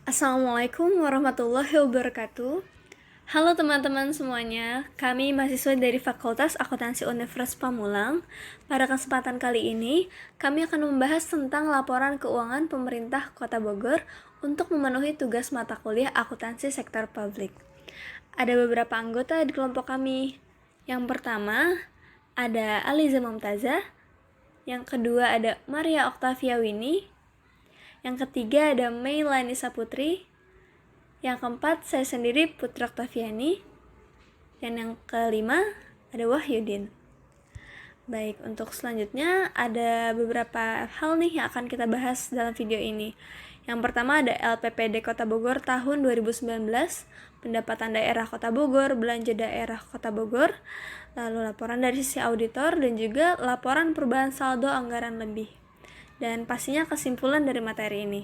Assalamualaikum warahmatullahi wabarakatuh. Halo teman-teman semuanya, kami mahasiswa dari Fakultas Akuntansi Universitas Pamulang. Pada kesempatan kali ini, kami akan membahas tentang laporan keuangan pemerintah Kota Bogor untuk memenuhi tugas mata kuliah akuntansi sektor publik. Ada beberapa anggota di kelompok kami. Yang pertama, ada Aliza Mumtazah. Yang kedua ada Maria Octavia Winnie. Yang ketiga ada Meilani Saputri. Yang keempat saya sendiri Putra Octaviani. Dan yang kelima ada Wahyudin. Baik, untuk selanjutnya ada beberapa hal nih yang akan kita bahas dalam video ini. Yang pertama ada LPPD Kota Bogor tahun 2019, pendapatan daerah Kota Bogor, belanja daerah Kota Bogor, lalu laporan dari sisi auditor, dan juga laporan perubahan saldo anggaran lebih. Dan pastinya kesimpulan dari materi ini.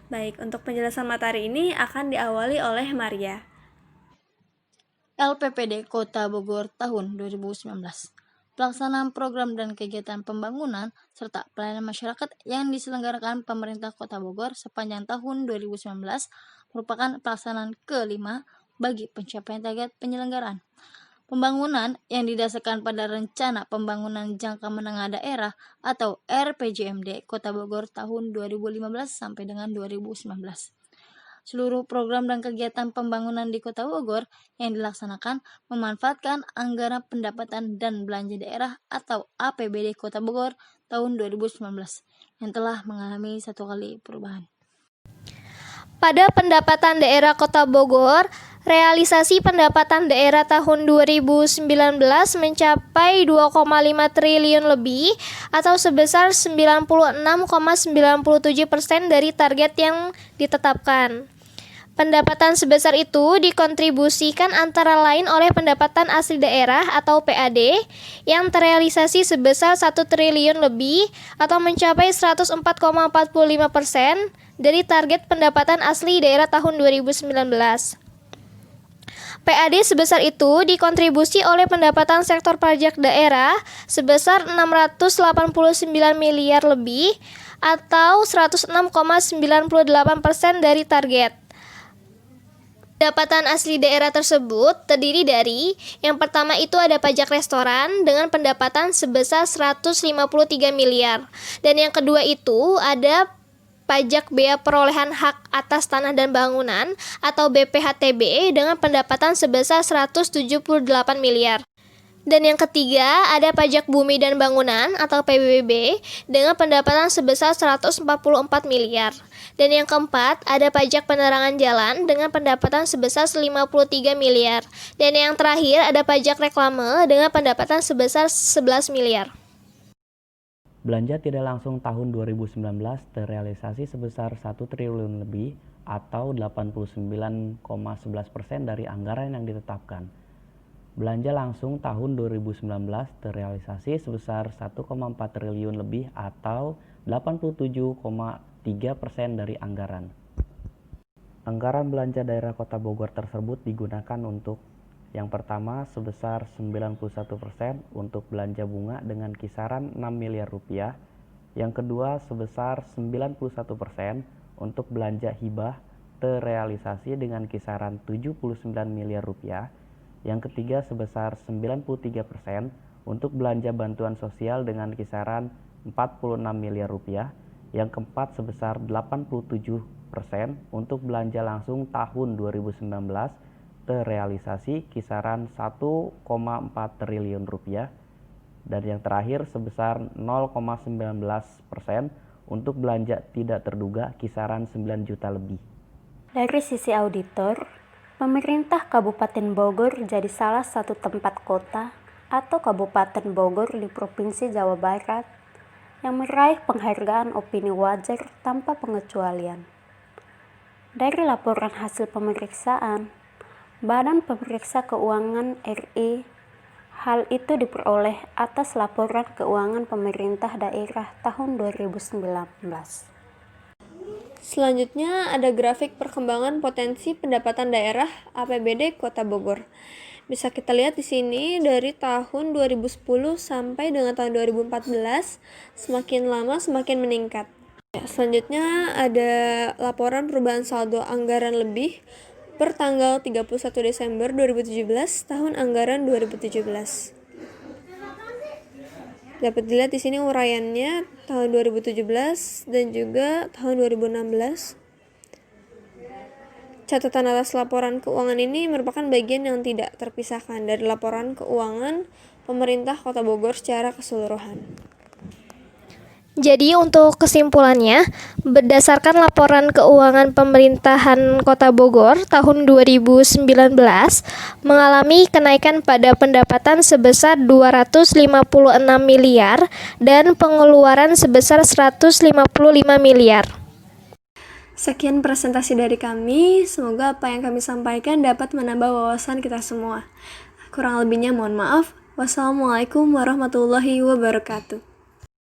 Baik, untuk penjelasan materi ini akan diawali oleh Maria. LPPD Kota Bogor tahun 2019. Pelaksanaan program dan kegiatan pembangunan serta pelayanan masyarakat yang diselenggarakan pemerintah Kota Bogor sepanjang tahun 2019 merupakan pelaksanaan kelima bagi pencapaian target penyelenggaraan. Pembangunan yang didasarkan pada Rencana Pembangunan Jangka Menengah Daerah atau RPJMD Kota Bogor tahun 2015 sampai dengan 2019. Seluruh program dan kegiatan pembangunan di Kota Bogor yang dilaksanakan memanfaatkan anggaran pendapatan dan belanja daerah atau APBD Kota Bogor tahun 2019 yang telah mengalami satu kali perubahan. Pada pendapatan daerah Kota Bogor, realisasi pendapatan daerah tahun 2019 mencapai 2,5 triliun lebih atau sebesar 96,97% dari target yang ditetapkan. Pendapatan sebesar itu dikontribusikan antara lain oleh pendapatan asli daerah atau PAD yang terrealisasi sebesar 1 triliun lebih atau mencapai 104,45% dari target pendapatan asli daerah tahun 2019. PAD sebesar itu dikontribusi oleh pendapatan sektor pajak daerah sebesar 689 miliar lebih atau 106,98% dari target. Pendapatan asli daerah tersebut terdiri dari yang pertama itu ada pajak restoran dengan pendapatan sebesar 153 miliar. Dan yang kedua itu ada pajak bea perolehan hak atas tanah dan bangunan atau BPHTB dengan pendapatan sebesar 178 miliar. Dan yang ketiga ada pajak bumi dan bangunan atau PBB dengan pendapatan sebesar 144 miliar. Dan yang keempat ada pajak penerangan jalan dengan pendapatan sebesar 53 miliar. Dan yang terakhir ada pajak reklame dengan pendapatan sebesar 11 miliar. Belanja tidak langsung tahun 2019 terrealisasi sebesar 1 triliun lebih atau 89,11% dari anggaran yang ditetapkan. Belanja langsung tahun 2019 terrealisasi sebesar 1,4 triliun lebih atau 87,3% dari anggaran. Anggaran belanja daerah Kota Bogor tersebut digunakan untuk yang pertama sebesar 91% untuk belanja bunga dengan kisaran 6 miliar rupiah. Yang kedua sebesar 91% untuk belanja hibah terrealisasi dengan kisaran 79 miliar rupiah. Yang ketiga sebesar 93% untuk belanja bantuan sosial dengan kisaran 46 miliar rupiah. Yang keempat sebesar 87% untuk belanja langsung tahun 2019 terrealisasi kisaran 1,4 triliun rupiah. Dan yang terakhir sebesar 0,19% untuk belanja tidak terduga kisaran 9 juta lebih. Dari sisi auditor, pemerintah Kabupaten Bogor jadi salah satu tempat kota atau Kabupaten Bogor di Provinsi Jawa Barat yang meraih penghargaan opini wajar tanpa pengecualian. Dari laporan hasil pemeriksaan, Badan Pemeriksa Keuangan RI, hal itu diperoleh atas laporan keuangan pemerintah daerah tahun 2019. Selanjutnya ada grafik perkembangan potensi pendapatan daerah APBD Kota Bogor. Bisa kita lihat di sini dari tahun 2010 sampai dengan tahun 2014 semakin lama semakin meningkat. Selanjutnya ada laporan perubahan saldo anggaran lebih per tanggal 31 Desember 2017 tahun anggaran 2017. Dapat dilihat di sini uraiannya tahun 2017 dan juga tahun 2016. Catatan atas laporan keuangan ini merupakan bagian yang tidak terpisahkan dari laporan keuangan pemerintah Kota Bogor secara keseluruhan. Jadi untuk kesimpulannya, berdasarkan laporan keuangan pemerintahan Kota Bogor tahun 2019 mengalami kenaikan pada pendapatan sebesar 256 miliar dan pengeluaran sebesar 155 miliar. Sekian presentasi dari kami, semoga apa yang kami sampaikan dapat menambah wawasan kita semua. Kurang lebihnya mohon maaf. Wassalamualaikum warahmatullahi wabarakatuh.